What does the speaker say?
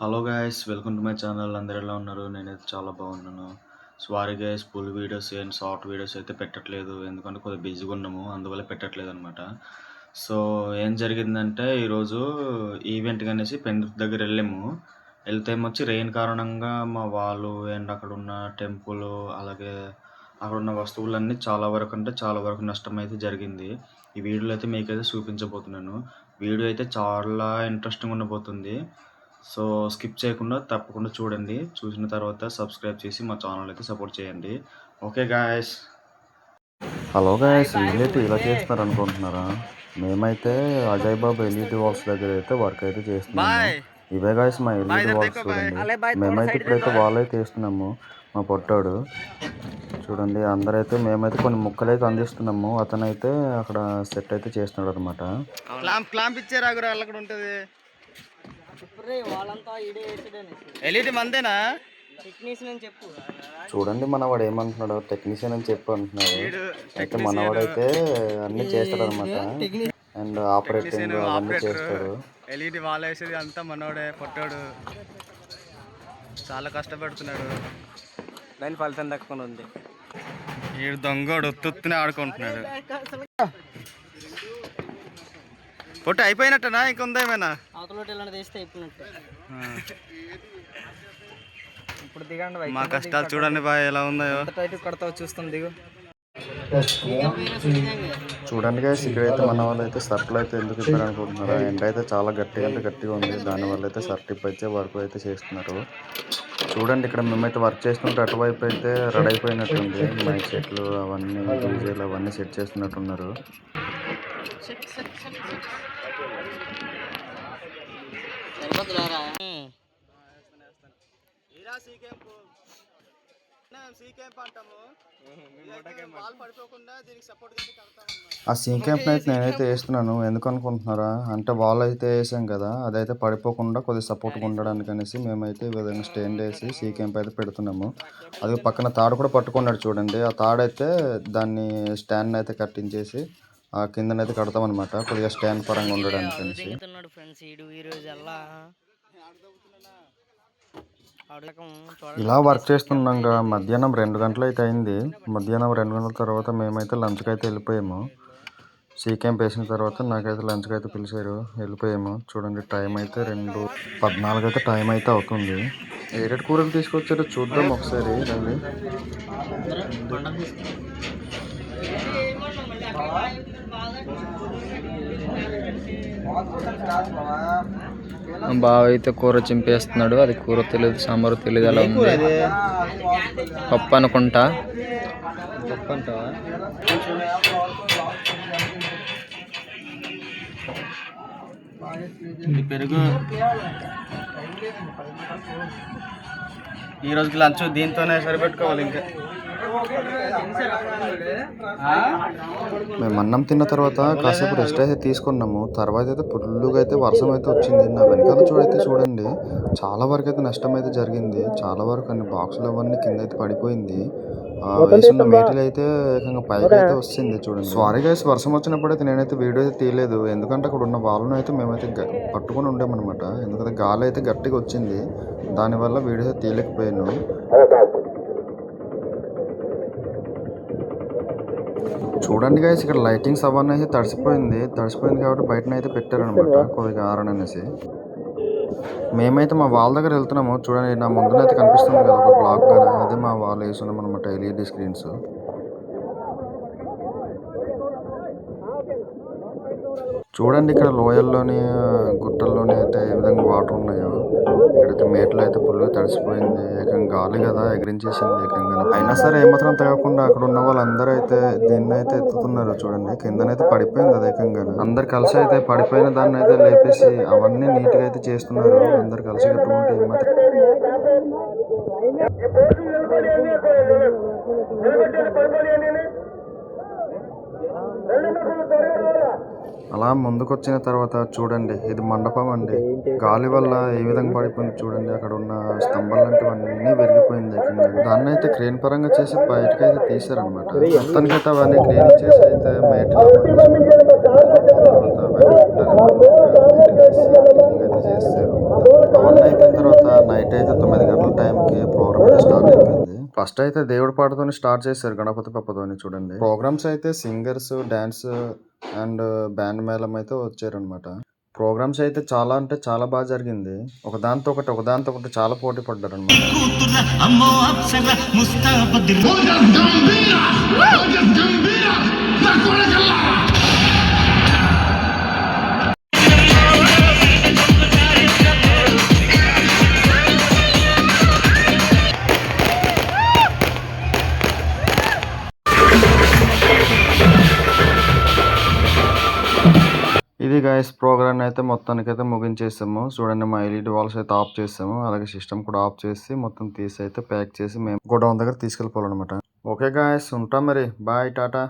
Hello guys, welcome to my channel. అందరు ఎలా ఉన్నారు? నేనైతే చాలా బాగున్నాను. Sorry guys, full videos and short videos అయితే పెట్టట్లేదు. ఎందుకంటే కొద్దిగా బిజీగా ఉన్నాము, అందువల్ల పెట్టట్లేదు అనమాట. సో ఏం జరిగిందంటే ఈరోజు ఈవెంట్ అనేసి పెందుర్తి దగ్గర వెళ్ళాము. వెళ్తే వచ్చి రెయిన్ కారణంగా మా వాళ్ళు అండ్ అక్కడ ఉన్న టెంపుల్, అలాగే అక్కడ ఉన్న వస్తువులన్నీ చాలా వరకు అంటే చాలా వరకు నష్టం అయితే జరిగింది. ఈ వీడియోలో అయితే మీకైతే చూపించబోతున్నాను. వీడియో అయితే చాలా ఇంట్రెస్టింగ్ ఉండబోతుంది. సో స్కిప్ చేయకుండా తప్పకుండా చూడండి. చూసిన తర్వాత సబ్స్క్రైబ్ చేసి మా ఛానల్ అయితే సపోర్ట్ చేయండి. Okay guys. హలో గాయస్, వీళ్ళైతే ఇలా చేస్తున్నారు అనుకుంటున్నారా? మేమైతే అజయ్ బాబు ఎల్ఈడి వాల్స్ దగ్గర అయితే వర్క్ అయితే చేస్తున్నాము. ఇవే గాయస్ మా ఎల్ఈడి వాల్స్ చూడండి. మేమైతే ఇప్పుడైతే వాల్ అయితే వేస్తున్నాము. మా పొట్టాడు చూడండి, అందరైతే మేమైతే కొన్ని ముక్కలు అయితే అందిస్తున్నాము. అతనైతే అక్కడ సెట్ అయితే చేస్తున్నాడు అనమాట. క్లాంప్ ఇచ్చారు అక్కడ ఉంటుంది. ఎల్ఈడి మందేనా? చూడండి మనవాడు ఏమంటున్నాడు, టెక్నీషియన్ అని చెప్పి అంటున్నాడు. అయితే మనవాడైతే అన్ని చేస్తాడు అనమాట. అండ్ ఆపరేటింగ్ అవన్నీ చేస్తాడు. ఎల్ఈడి వాల్ వేసేది అంతా మనోడే, పొట్టాడు చాలా కష్టపడుతున్నాడు. దాని ఫలితం దక్కకుండా ఉంది. ఈడు దొంగోడు ఒత్తునే ఆడుకుంటున్నాడు. పొట్టు అయిపోయినట్టనా ఇంకొందా ఏమైనా? ఇప్పుడు దిగండి. మా కష్టాలు చూడండి బాయ్ ఎలా ఉందో. కడతావు చూస్తాం, దిగు. చూడండి గైస్, ఇక్కడైతే మన వాళ్ళు అయితే సర్ట్లు అయితే ఎందుకు ఇప్పారు అనుకుంటున్నారా? ఎండ అయితే చాలా గట్టిగా అంటే గట్టిగా ఉంది. దానివల్ల అయితే సర్ట్ ఇప్పు అయితే వర్క్ అయితే చేస్తున్నారు. చూడండి ఇక్కడ మేమైతే వర్క్ చేస్తుంటే అటువైపు అయితే రెడీ అయిపోయినట్టుంది. మైక్ సెట్లు అవన్నీ డీజేలు అవన్నీ సెట్ చేస్తున్నట్టున్నారు. ఆ సీ క్యాంప్ అయితే నేనైతే వేస్తున్నాను. ఎందుకు అనుకుంటున్నారా? అంటే వాల్ అయితే వేసాం కదా, అదైతే పడిపోకుండా కొద్దిగా సపోర్ట్గా ఉండడానికి అనేసి మేమైతే ఈ విధంగా స్టాండ్ వేసి సీ క్యాంప్ అయితే పెడుతున్నాము. అది పక్కన తాడు కూడా పట్టుకున్నాడు చూడండి. ఆ తాడైతే దాన్ని స్టాండ్ అయితే కట్టించేసి ఆ కిందనైతే కడతామన్నమాట, కొద్దిగా స్టాండ్ పరంగా ఉండడానికి అనేసి. ఇలా వర్క్ చేస్తున్నాగా మధ్యాహ్నం 2 గంటలు అయితే అయింది. మధ్యాహ్నం 2 గంటల తర్వాత మేమైతే లంచ్కి అయితే వెళ్ళిపోయాము. సీ క్యాంప్ వేసిన తర్వాత నాకైతే లంచ్కి అయితే పిలిచారు, వెళ్ళిపోయాము. చూడండి టైం అయితే 2:14 అయితే టైం అయితే అవుతుంది. ఏడెడ్ కూరలు తీసుకొచ్చారో చూద్దాం ఒకసారి రండి. బావ అయితే కూర చింపేస్తున్నాడు. అది కూర తెలియదు, సాంబారు తెలియదు, అలా ఉంది. పప్పు అనుకుంటా. పప్పు అంటావా? పెరుగు. ఈ రోజుకి లంచ్ దీంతోనే సరిపెట్టుకోవాలి. ఇంకా మేము అన్నం తిన్న తర్వాత కాసేపు రెస్ట్ అయితే తీసుకున్నాము. తర్వాత అయితే ఫుల్గా అయితే వర్షం అయితే వచ్చింది. నా వెనకాల చూడండి చాలా వరకు అయితే నష్టం అయితే జరిగింది. చాలా వరకు అన్ని బాక్సులు అవన్నీ కింద అయితే పడిపోయింది. వేసున్న మెటీరియల్ అయితే ఏకంగా పైకి అయితే వస్తుంది చూడండి. సారీ గైస్, వర్షం వచ్చినప్పుడు అయితే నేనైతే వీడియో అయితే తీయలేదు. ఎందుకంటే అక్కడ ఉన్న వాళ్ళను అయితే మేమైతే పట్టుకొని ఉండేమన్నమాట. ఎందుకంటే గాలి అయితే గట్టిగా వచ్చింది, దానివల్ల వీడియో అయితే తీయలేకపోయాను. చూడండి గైస్, ఇక్కడ లైటింగ్స్ అవన్నీ అయితే తడిసిపోయింది కాబట్టి బయటన అయితే పెట్టారనమాట కొద్దిగా ఆరననేసి. మేమైతే మా వాళ్ళ దగ్గర వెళ్తున్నాము. చూడండి నా ముందునైతే కనిపిస్తుంది కదా ఒక బ్లాక్ గానే, అదే మా వాళ్ళు వేసున్నాం అనమాట ఎల్ఈడి స్క్రీన్స్. చూడండి ఇక్కడ లోయల్లోని గుట్టల్లోని అయితే ఏ విధంగా వాటర్ ఉన్నాయో. ఇక్కడైతే మేట్లో అయితే ఫుల్గా తడిసిపోయింది. ఏకంగా గాలి కదా ఎగిరించేసింది ఏకంగా. అయినా సరే ఏమాత్రం తెగకుండా అక్కడ ఉన్న వాళ్ళందరూ అయితే దీన్ని అయితే ఎత్తుతున్నారు. చూడండి కిందనైతే పడిపోయింది అది ఏకంగా. అందరు కలిసి అయితే పడిపోయిన దాన్ని అయితే లేపేసి అవన్నీ నీట్గా అయితే చేస్తున్నారు. అందరు కలిసి కట్టుకుంటే ఏమాత్రం అలా ముందుకు వచ్చిన తర్వాత చూడండి, ఇది మండపం అండి. గాలి వల్ల ఏ విధంగా పడిపోయింది చూడండి. అక్కడ ఉన్న స్తంభాలు లాంటివన్నీ విరిగిపోయింది ఏకంగా. దాన్ని అయితే క్రేన్ పరంగా చేసి బయటకు అయితే తీసారనమాట. మొత్తానికి అయితే అవన్నీ క్రేన్ చేసి అయితే అవన్నీ అయిపోయిన తర్వాత నైట్ అయితే 9 గంటల టైంకి ప్రోగ్రామ్ అయితే స్టార్ట్ అయిపోయింది. ఫస్ట్ అయితే దేవుడి పాటతోని స్టార్ట్ చేశారు, గణపతి పప్పతోని. చూడండి, ప్రోగ్రామ్స్ అయితే సింగర్స్, డాన్స్ అండ్ బ్యాండ్ మేళం అయితే వచ్చారనమాట. ప్రోగ్రామ్స్ అయితే చాలా అంటే చాలా బాగా జరిగింది. ఒకదాంతో ఒకటి చాలా పోటీ పడ్డారు అనమాట. ఇది గైస్ ప్రోగ్రామ్ అయితే మొత్తానికైతే ముగించేసాము. చూడండి, మా ఎల్ఈడి వాల్స్ అయితే ఆఫ్ చేసాము. అలాగే సిస్టమ్ కూడా ఆఫ్ చేసి మొత్తం తీసి అయితే ప్యాక్ చేసి మేము గోడౌన్ దగ్గర తీసుకెళ్ళిపోవాలన్నమాట. ఓకే గాయస్, ఉంటాం మరి. బాయ్, టాటా.